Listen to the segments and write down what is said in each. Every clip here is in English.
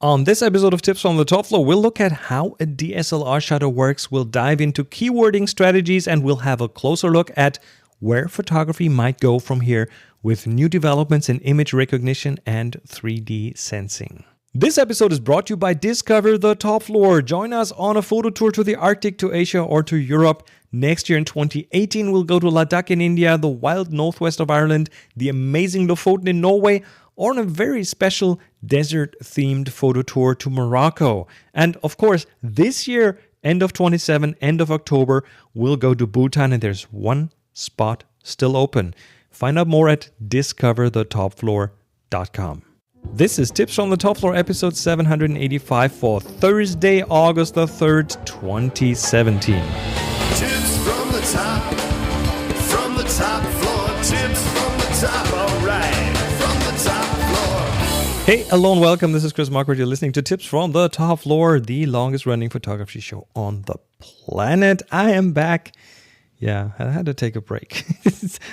On this episode of Tips from the Top Floor, we'll look at how a DSLR shutter works, we'll dive into keywording strategies, and we'll have a closer look at where photography might go from here with new developments in image recognition and 3D sensing. This episode is brought to you by Discover the Top Floor. Join us on a photo tour to the Arctic, to Asia, or to Europe. Next year in 2018, we'll go to Ladakh in India, the wild northwest of Ireland, the amazing Lofoten in Norway, or on a very special desert-themed photo tour to Morocco. And of course, this year, end of 27, end of October, we'll go to Bhutan, and there's one spot still open. Find out more at discoverthetopfloor.com. This is Tips from the Top Floor, episode 785 for Thursday, August the 3rd, 2017. Tips from the top floor, tips from the top, alright, from the top floor. Hey, hello and welcome. This is Chris Marquardt. You're listening to Tips from the Top Floor, the longest running photography show on the planet. I am back. Yeah, I had to take a break.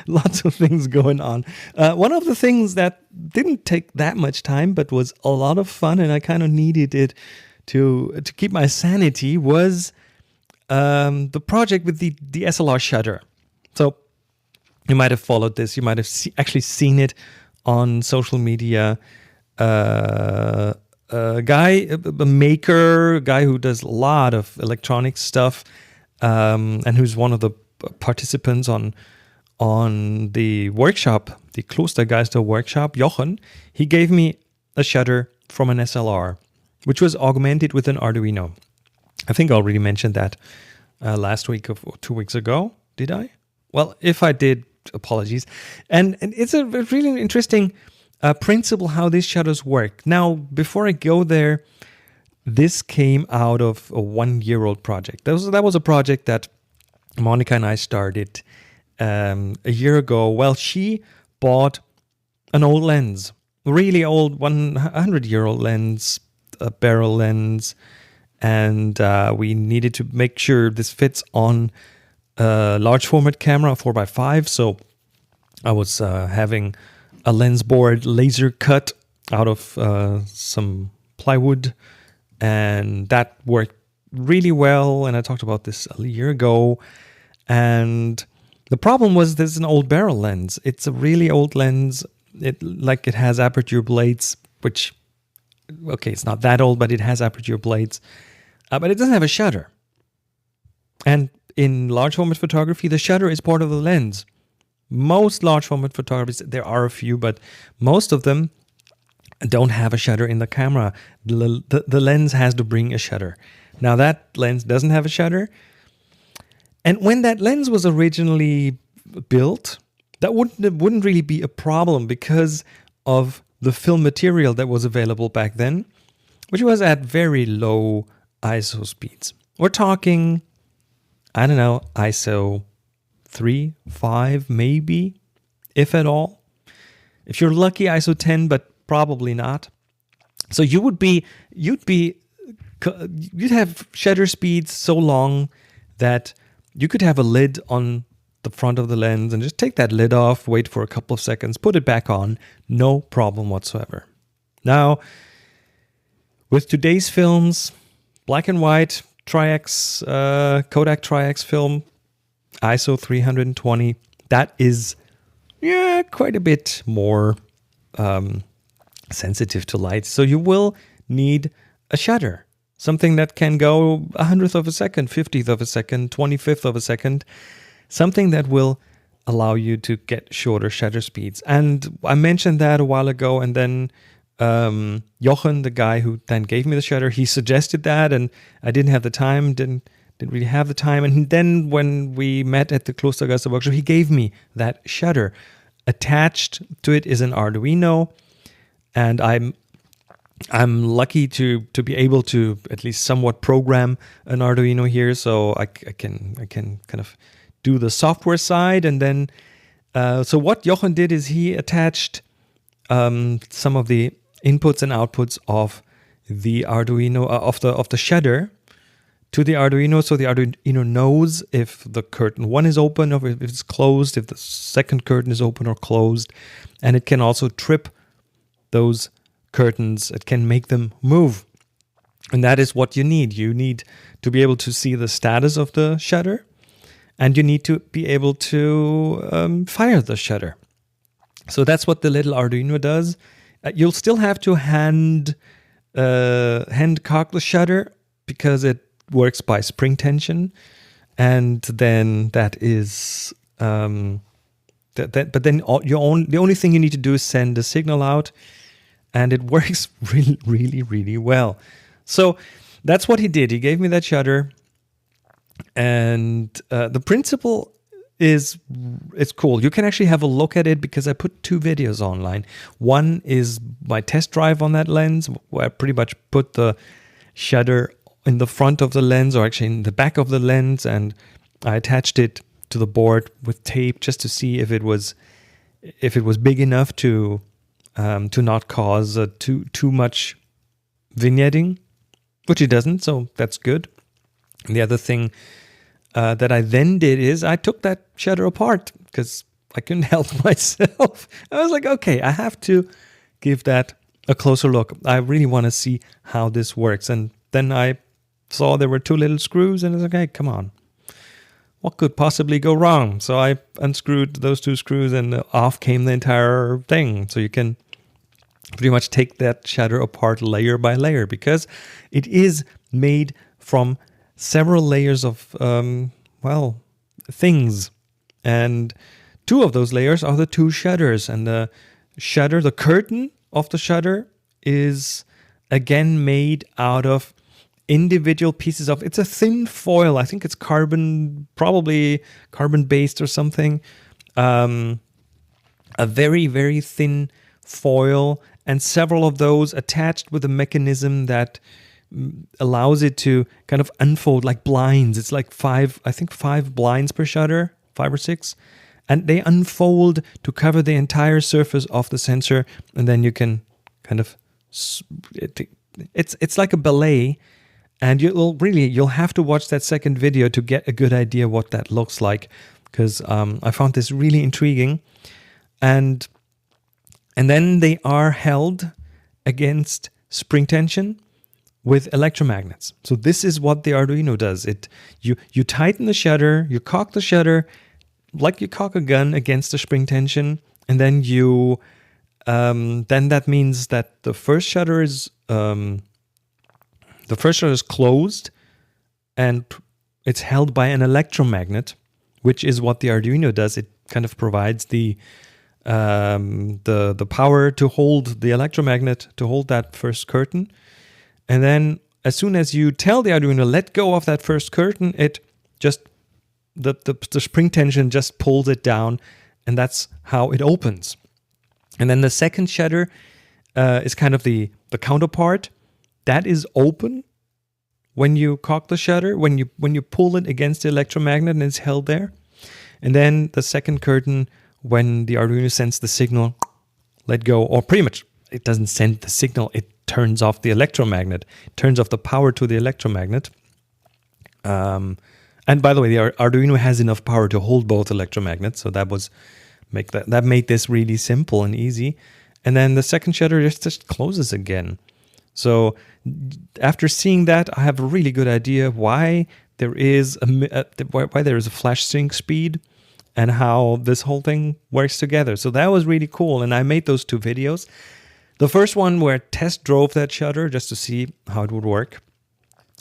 Lots of things going on. One of the things that didn't take that much time, but was a lot of fun, and I kind of needed it to keep my sanity, was the project with the DSLR shutter. So you might have followed this. You might have actually seen it on social media. A maker, a guy who does a lot of electronic stuff, and who's one of the participants on the workshop, the Klostergeister workshop, Jochen. He gave me a shutter from an SLR, which was augmented with an Arduino. I think I already mentioned that last week or 2 weeks ago. Did I? Well, if I did, apologies. And it's a really interesting principle how these shutters work. Now, before I go there, this came out of a 1-year-old project. That was a project that Monica and I started a year ago. Well, she bought an old lens, really old, 100-year-old lens, a barrel lens, and we needed to make sure this fits on a large format camera, 4x5. So I was having a lens board laser cut out of some plywood, and that worked really well. And I talked about this a year ago. And the problem was this is an old barrel lens. It's a really old lens. It has aperture blades, which, okay, it's not that old, but it has aperture blades. But it doesn't have a shutter. And in large format photography, the shutter is part of the lens. Most large format photographers, there are a few, but most of them don't have a shutter in the camera. The lens has to bring a shutter. Now that lens doesn't have a shutter. And when that lens was originally built, that wouldn't really be a problem because of the film material that was available back then, which was at very low ISO speeds. We're talking, I don't know, ISO 3, 5 maybe, if at all. If you're lucky, ISO 10, but probably not. So you'd have shutter speeds so long that you could have a lid on the front of the lens and just take that lid off, wait for a couple of seconds, put it back on, no problem whatsoever. Now, with today's films, black and white, Tri-X, Kodak Tri-X film, ISO 320, that is, quite a bit more sensitive to light. So you will need a shutter. Something that can go 100th of a second, 50th of a second, 25th of a second. Something that will allow you to get shorter shutter speeds. And I mentioned that a while ago, and then Jochen, the guy who then gave me the shutter, he suggested that, and I didn't have the time, didn't really have the time. And then when we met at the Klostergeister workshop, he gave me that shutter. Attached to it is an Arduino, and I'm lucky to be able to at least somewhat program an Arduino here, so I can kind of do the software side. And then so what Jochen did is he attached some of the inputs and outputs of the Arduino of the shutter to the Arduino, so the Arduino knows if the curtain 1 is open or if it's closed, if the second curtain is open or closed, and it can also trip those curtains. It can make them move. And that is what you need. You need to be able to see the status of the shutter, and you need to be able to fire the shutter. So that's what the little Arduino does. You'll still have to hand cock the shutter because it works by spring tension, and then that is but then the only thing you need to do is send the signal out, and it works really, really, really well. So that's what he did. He gave me that shutter, and the principle is it's cool. You can actually have a look at it because I put 2 videos online. One is my test drive on that lens, where I pretty much put the shutter in the front of the lens, or actually in the back of the lens, and I attached it to the board with tape just to see if it was big enough to not cause too much vignetting, which it doesn't, so that's good. And the other thing that I then did is I took that shutter apart because I couldn't help myself. I was like, okay, I have to give that a closer look. I really want to see how this works. And then I saw there were 2 little screws, and I was like, hey, come on. What could possibly go wrong? So I unscrewed those 2 screws, and off came the entire thing. So you can pretty much take that shutter apart layer by layer, because it is made from several layers of, things. And 2 of those layers are the 2 shutters. And the shutter, the curtain of the shutter, is again made out of individual pieces of, it's a thin foil. I think it's probably carbon-based or something. A very, very thin foil, and several of those attached with a mechanism that allows it to kind of unfold like blinds. It's like 5 blinds per shutter, 5 or 6, and they unfold to cover the entire surface of the sensor, and then you can kind of it's like a ballet, and you'll have to watch that second video to get a good idea what that looks like, because I found this really intriguing. And then they are held against spring tension with electromagnets. So this is what the Arduino does. You tighten the shutter, you cock the shutter like you cock a gun against the spring tension, and then then that means that the first shutter is closed, and it's held by an electromagnet, which is what the Arduino does. It kind of provides the power to hold the electromagnet to hold that first curtain. And then as soon as you tell the Arduino let go of that first curtain, it just the spring tension just pulls it down, and that's how it opens. And then the second shutter is kind of the counterpart. That is open when you cock the shutter, when you pull it against the electromagnet, and it's held there. And then the second curtain, when the Arduino sends the signal, let go, or pretty much it doesn't send the signal, it turns off the electromagnet, turns off the power to the electromagnet. And by the way, the Arduino has enough power to hold both electromagnets, so that made this really simple and easy. And then the second shutter just closes again. So after seeing that, I have a really good idea why there is a flash sync speed and how this whole thing works together. So that was really cool, and I made those 2 videos. The first one where I test drove that shutter just to see how it would work.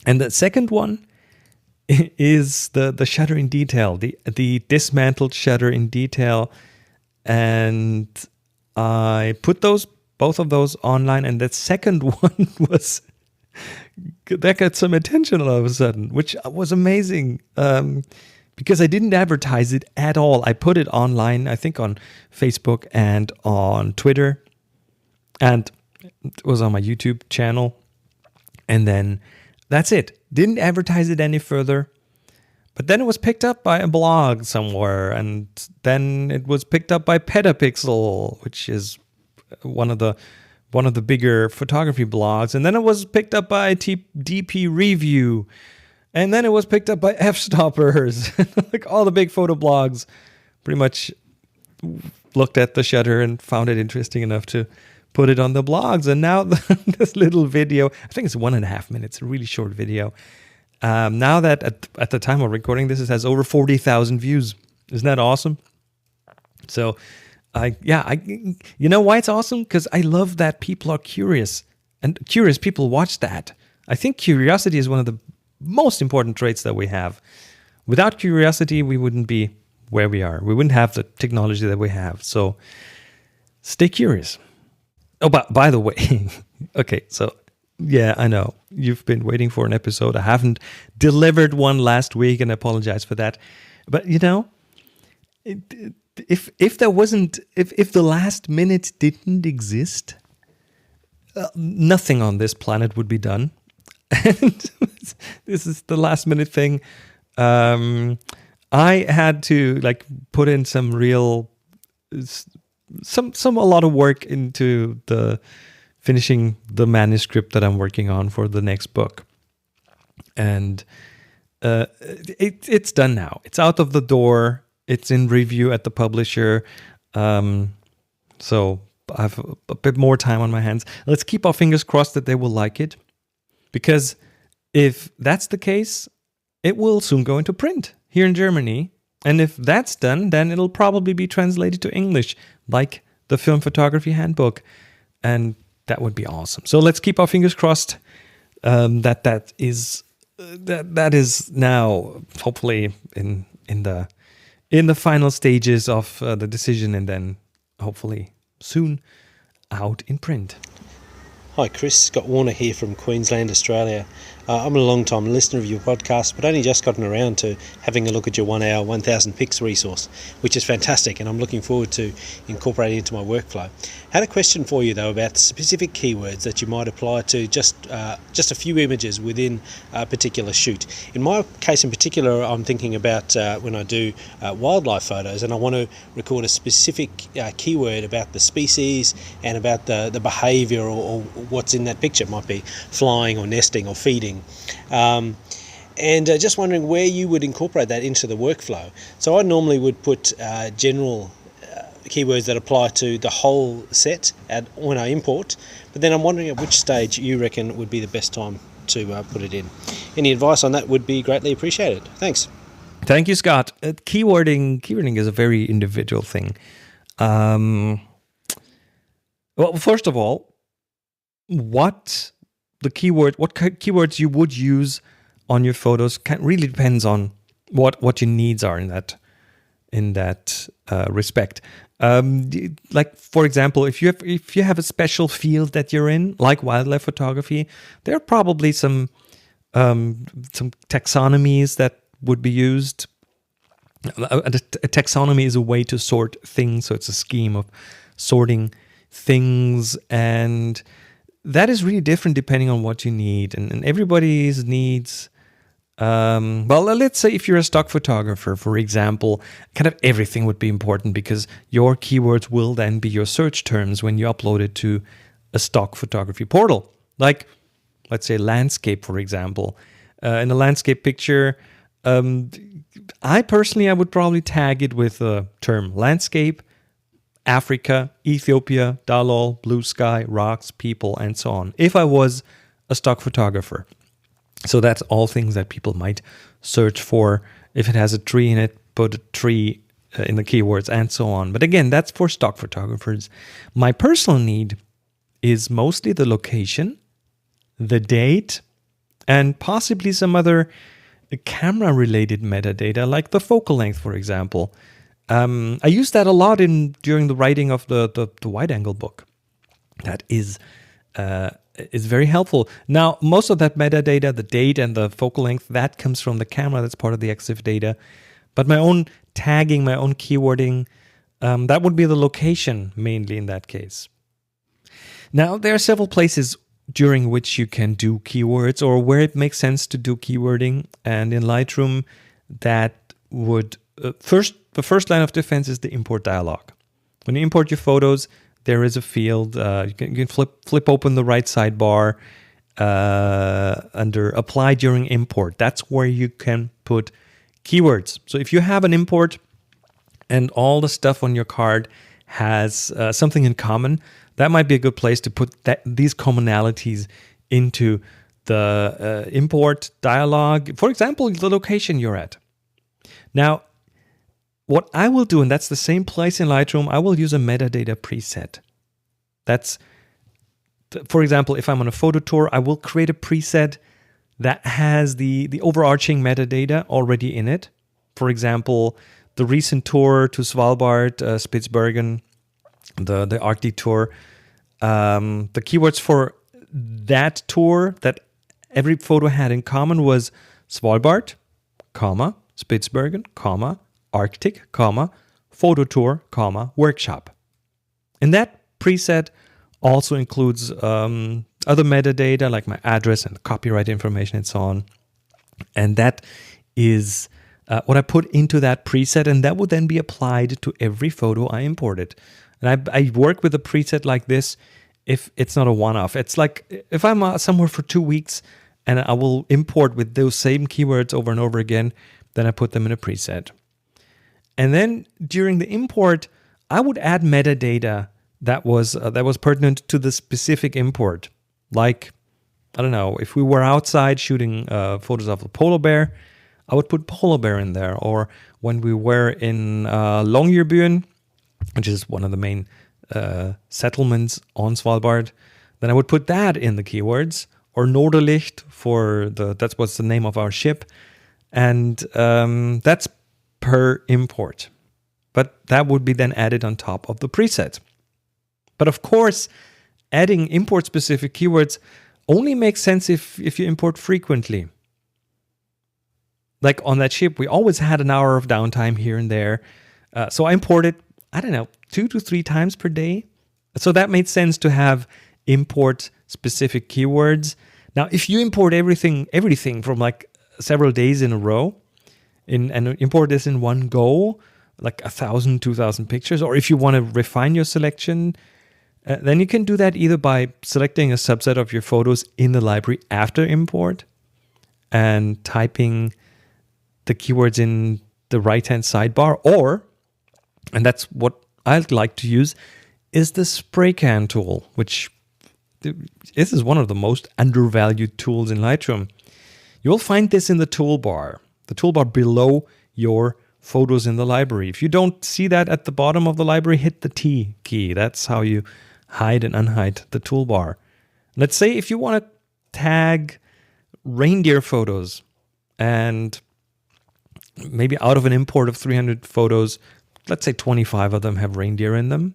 And the second one is the shutter in detail, the dismantled shutter in detail. And I put both of those online, and that second one that got some attention all of a sudden, which was amazing. Because I didn't advertise it at all. I put it online, I think on Facebook and on Twitter, and it was on my YouTube channel. And then that's it. Didn't advertise it any further. But then it was picked up by a blog somewhere, and then it was picked up by Petapixel, which is one of the bigger photography blogs, and then it was picked up by DP Review, and then it was picked up by F-Stoppers. Like all the big photo blogs pretty much looked at the shutter and found it interesting enough to put it on the blogs. And now this little video, I think it's 1.5 minutes, a really short video. Now that at the time of recording this, it has over 40,000 views. Isn't that awesome? So, you know why it's awesome? Because I love that people are curious, and curious people watch that. I think curiosity is one of the most important traits that we have. Without curiosity, we wouldn't be where we are. We wouldn't have the technology that we have. So stay curious. Oh, by the way, okay, so yeah, I know you've been waiting for an episode. I haven't delivered one last week, and I apologize for that. But you know, if the last minute didn't exist, nothing on this planet would be done. And this is the last minute thing. I had to put in a lot of work into the finishing the manuscript that I'm working on for the next book, and it's done now. It's out of the door. It's in review at the publisher, so I have a bit more time on my hands. Let's keep our fingers crossed that they will like it, because if that's the case, it will soon go into print here in Germany. And if that's done, then it'll probably be translated to English, like the Film Photography Handbook. And that would be awesome. So let's keep our fingers crossed that is now hopefully in the final stages of the decision, and then hopefully soon out in print. Hi Chris, Scott Warner here from Queensland, Australia. I'm a long time listener of your podcast, but only just gotten around to having a look at your 1 hour 1000 pics resource, which is fantastic, and I'm looking forward to incorporating it into my workflow. I had a question for you though about specific keywords that you might apply to just a few images within a particular shoot. In my case in particular, I'm thinking about when I do wildlife photos, and I want to record a specific keyword about the species and about the behaviour or what's in that picture. It might be flying or nesting or feeding. And just wondering where you would incorporate that into the workflow. So I normally would put general keywords that apply to the whole set when I import, but then I'm wondering at which stage you reckon would be the best time to put it in. Any advice on that would be greatly appreciated. Thanks. Thank you, Scott. Keywording is a very individual thing. Well, first of all, what keywords you would use on your photos really depends on what your needs are in that respect. Like for example, if you have a special field that you're in, like wildlife photography, there are probably some taxonomies that would be used. A taxonomy is a way to sort things, so it's a scheme of sorting things, and that is really different depending on what you need, and everybody's needs. Well, let's say if you're a stock photographer, for example, kind of everything would be important, because your keywords will then be your search terms when you upload it to a stock photography portal. Like, let's say landscape, for example. In a landscape picture, I would probably tag it with the term landscape, Africa, Ethiopia, Dalol, blue sky, rocks, people, and so on, if I was a stock photographer. So that's all things that people might search for. If it has a tree in it, put a tree in the keywords, and so on. But again, that's for stock photographers. My personal need is mostly the location, the date, and possibly some other camera-related metadata, like the focal length, for example. I use that a lot during the writing of the wide-angle book. That is very helpful. Now, most of that metadata, the date and the focal length, that comes from the camera. That's part of the EXIF data. But my own tagging, my own keywording, that would be the location mainly in that case. Now, there are several places during which you can do keywords, or where it makes sense to do keywording. And in Lightroom, that would the first line of defense is the import dialog. When you import your photos, there is a field. You can flip open the right sidebar under Apply During Import. That's where you can put keywords. So if you have an import and all the stuff on your card has something in common, that might be a good place to put these commonalities into the import dialog. For example, the location you're at. Now, what I will do, and that's the same place in Lightroom, I will use a metadata preset. That's, for example, if I'm on a photo tour, I will create a preset that has the overarching metadata already in it. For example, the recent tour to Svalbard, Spitsbergen, the Arctic tour, the keywords for that tour that every photo had in common was Svalbard, comma, Spitsbergen, comma, Arctic, comma, photo tour, comma, workshop. And that preset also includes other metadata like my address and copyright information and so on. And that is what I put into that preset, and that would then be applied to every photo I imported. And I work with a preset like this if it's not a one-off. It's like if I'm somewhere for 2 weeks and I will import with those same keywords over and over again, then I put them in a preset. And then during the import, I would add metadata that was pertinent to the specific import. Like, I don't know, if we were outside shooting photos of a polar bear, I would put polar bear in there. Or when we were in Longyearbyen, which is one of the main settlements on Svalbard, then I would put that in the keywords. Or Norderlicht that's what's the name of our ship. And that's per import. But that would be then added on top of the preset. But of course, adding import-specific keywords only makes sense if you import frequently. Like on that ship, we always had an hour of downtime here and there. So I imported, 2 to 3 times per day. So that made sense to have import-specific keywords. Now, if you import everything from like several days in a row, and import this in one go, like 1,000, 2,000 pictures, or if you want to refine your selection, then you can do that either by selecting a subset of your photos in the library after import and typing the keywords in the right-hand sidebar, or, and that's what I'd like to use, is the spray can tool, which this is one of the most undervalued tools in Lightroom. You'll find this in the toolbar below your photos in the library. If you don't see that at the bottom of the library, hit the T key. That's how you hide and unhide the toolbar. Let's say if you want to tag reindeer photos, and maybe out of an import of 300 photos, let's say 25 of them have reindeer in them,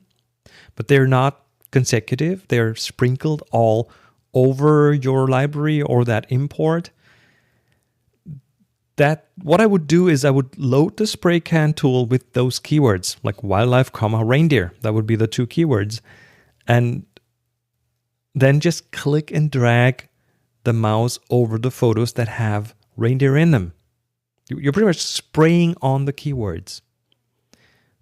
but they're not consecutive. They're sprinkled all over your library or that import. What I would do is I would load the spray can tool with those keywords, like wildlife, reindeer. That would be the 2 keywords. And then just click and drag the mouse over the photos that have reindeer in them. You're pretty much spraying on the keywords.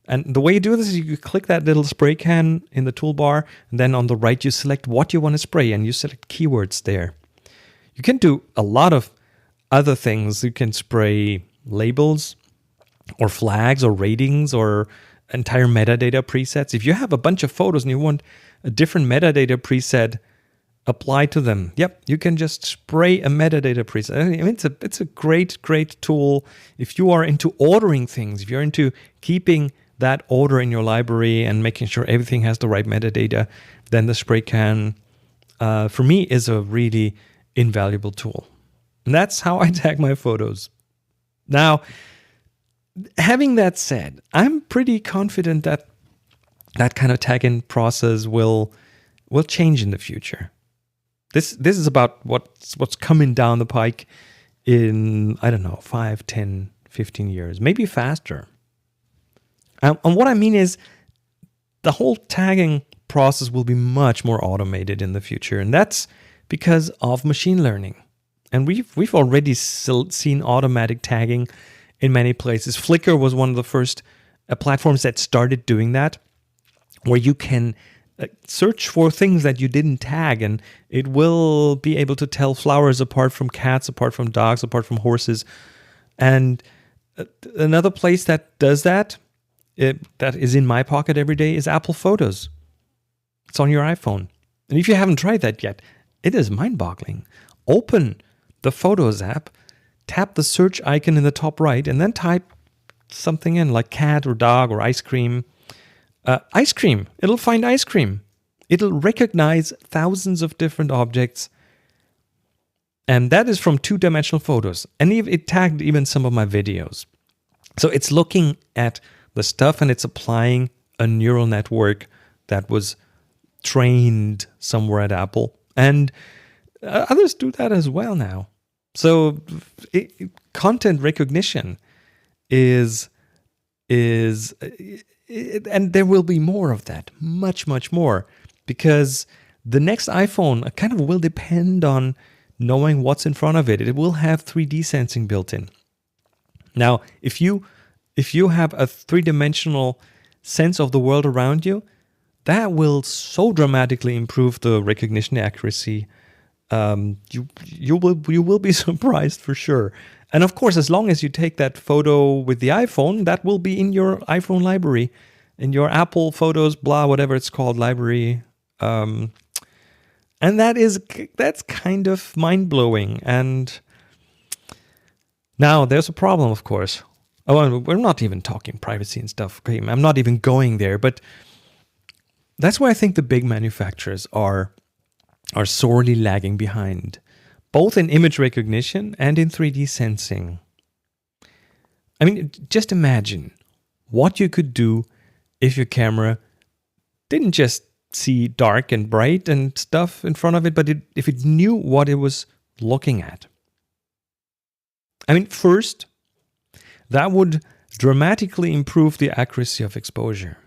And the way you do this is you click that little spray can in the toolbar, and then on the right you select what you want to spray, and you select keywords there. You can do a lot of other things. You can spray labels or flags or ratings or entire metadata presets. If you have a bunch of photos and you want a different metadata preset applied to them, you can just spray a metadata preset. I mean, it's a great tool if you are into ordering things, if you're into keeping that order in your library and making sure everything has the right metadata. Then the spray can, for me, is a really invaluable tool. And that's how I tag my photos. Now, having that said, I'm pretty confident that that kind of tagging process will change in the future. This is about what's coming down the pike in, 5, 10, 15 years, maybe faster. And what I mean is the whole tagging process will be much more automated in the future. And that's because of machine learning. And we've already seen automatic tagging in many places. Flickr was one of the first platforms that started doing that, where you can search for things that you didn't tag, and it will be able to tell flowers apart from cats, apart from dogs, apart from horses. And another place that does that, that is in my pocket every day, is Apple Photos. It's on your iPhone. And if you haven't tried that yet, it is mind-boggling. Open the Photos app, tap the search icon in the top right, and then type something in like cat or dog or ice cream. Ice cream. It'll find ice cream. It'll recognize thousands of different objects. And that is from two-dimensional photos. And it tagged even some of my videos. So it's looking at the stuff and it's applying a neural network that was trained somewhere at Apple. And others do that as well now. So content recognition is and there will be more of that, much, much more, because the next iPhone kind of will depend on knowing what's in front of it. It will have 3D sensing built in. Now, if you have a three-dimensional sense of the world around you, that will so dramatically improve the recognition accuracy. You will be surprised for sure. And of course, as long as you take that photo with the iPhone, that will be in your iPhone library, in your Apple Photos, blah, whatever it's called, library. And that's kind of mind-blowing. And now there's a problem, of course. Oh, we're not even talking privacy and stuff. Okay, I'm not even going there. But that's why I think the big manufacturers are sorely lagging behind, both in image recognition and in 3D sensing. I mean, just imagine what you could do if your camera didn't just see dark and bright and stuff in front of it, but if it knew what it was looking at. I mean, first, that would dramatically improve the accuracy of exposure.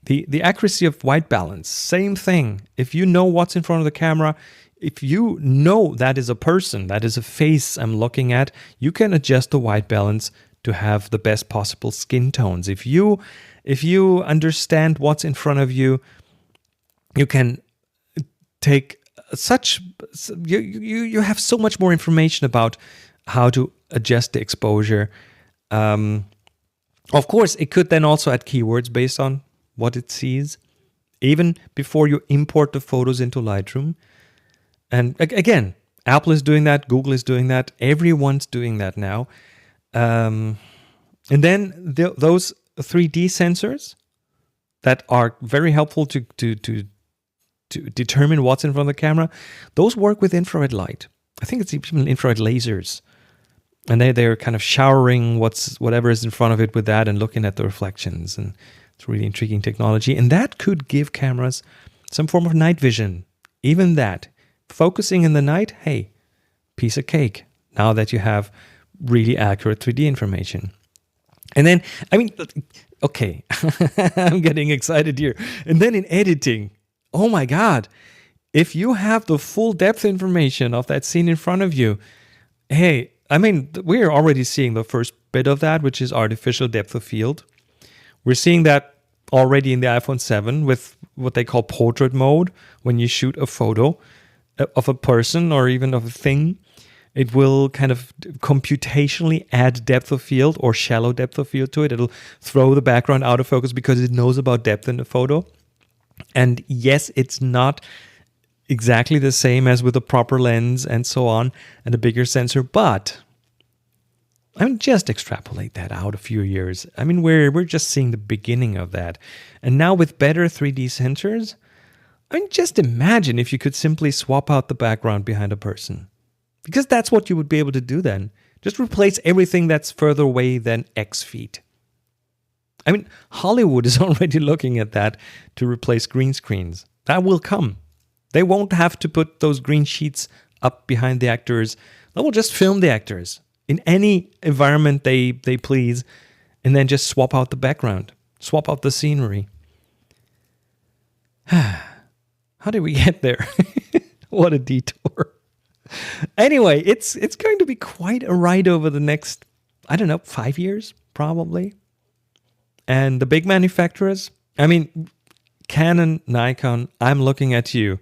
The accuracy of white balance, same thing. If you know what's in front of the camera, if you know that is a person, that is a face I'm looking at, you can adjust the white balance to have the best possible skin tones. If you understand what's in front of you, you can take you have so much more information about how to adjust the exposure. Of course, it could then also add keywords based on what it sees, even before you import the photos into Lightroom. And again, Apple is doing that, Google is doing that, everyone's doing that now. And then those 3D sensors that are very helpful to determine what's in front of the camera, those work with infrared light. I think it's even infrared lasers. And they're kind of showering whatever is in front of it with that and looking at the reflections. And it's really intriguing technology. And that could give cameras some form of night vision. Even that. Focusing in the night, hey, piece of cake. Now that you have really accurate 3D information. And then, I mean, okay, I'm getting excited here. And then in editing, oh my God, if you have the full depth information of that scene in front of you, hey, I mean, we're already seeing the first bit of that, which is artificial depth of field. We're seeing that already in the iPhone 7 with what they call portrait mode. When you shoot a photo of a person or even of a thing, it will kind of computationally add depth of field or shallow depth of field to it. It'll throw the background out of focus because it knows about depth in the photo. And yes, it's not exactly the same as with a proper lens and so on and a bigger sensor, but I mean, just extrapolate that out a few years. I mean, we're just seeing the beginning of that. And now with better 3D sensors, I mean, just imagine if you could simply swap out the background behind a person. Because that's what you would be able to do then. Just replace everything that's further away than X feet. I mean, Hollywood is already looking at that to replace green screens. That will come. They won't have to put those green sheets up behind the actors. They will just film the actors in any environment they please, and then just swap out the background, swap out the scenery. How did we get there? What a detour. Anyway, it's going to be quite a ride over the next, 5 years, probably. And the big manufacturers, I mean, Canon, Nikon, I'm looking at you.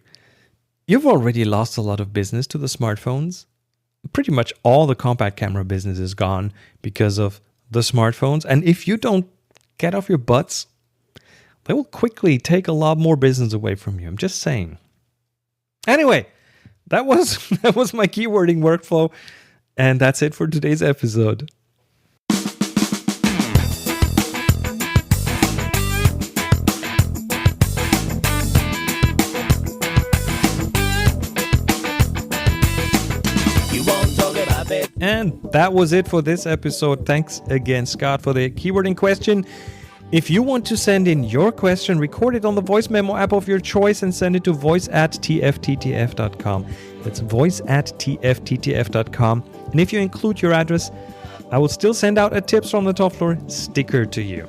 You've already lost a lot of business to the smartphones. Pretty much all the compact camera business is gone because of the smartphones. And if you don't get off your butts, they will quickly take a lot more business away from you. I'm just saying. Anyway, that was my keywording workflow, and that's it for today's episode. And that was it for this episode. Thanks again, Scott, for the keywording question. If you want to send in your question, record it on the voice memo app of your choice and send it to voice@tfttf.com. That's voice@tfttf.com. And if you include your address, I will still send out a Tips from the Top Floor sticker to you.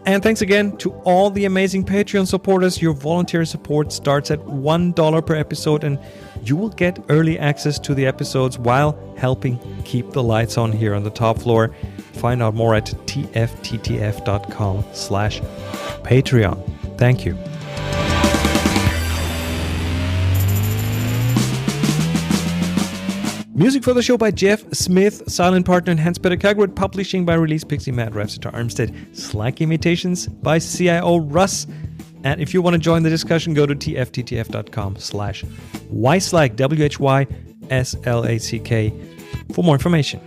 And thanks again to all the amazing Patreon supporters. Your volunteer support starts at $1 per episode, and you will get early access to the episodes while helping keep the lights on here on the Top Floor. Find out more at tfttf.com/Patreon. Thank you. Music for the show by Jeff Smith, silent partner and Hans-Peter Kagwood, publishing by Release Pixie, Matt Rafsitar Armstead, Slack Imitations by CIO Russ. And if you want to join the discussion, go to tfttf.com/Wyslack, WHYSLACK, for more information.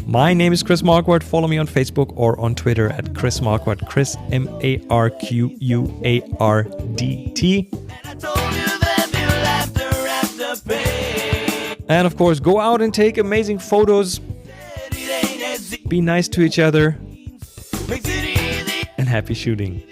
My name is Chris Marquardt. Follow me on Facebook or on Twitter at Chris Marquardt, Chris MARQUARDT. And of course, go out and take amazing photos. Be nice to each other. And happy shooting.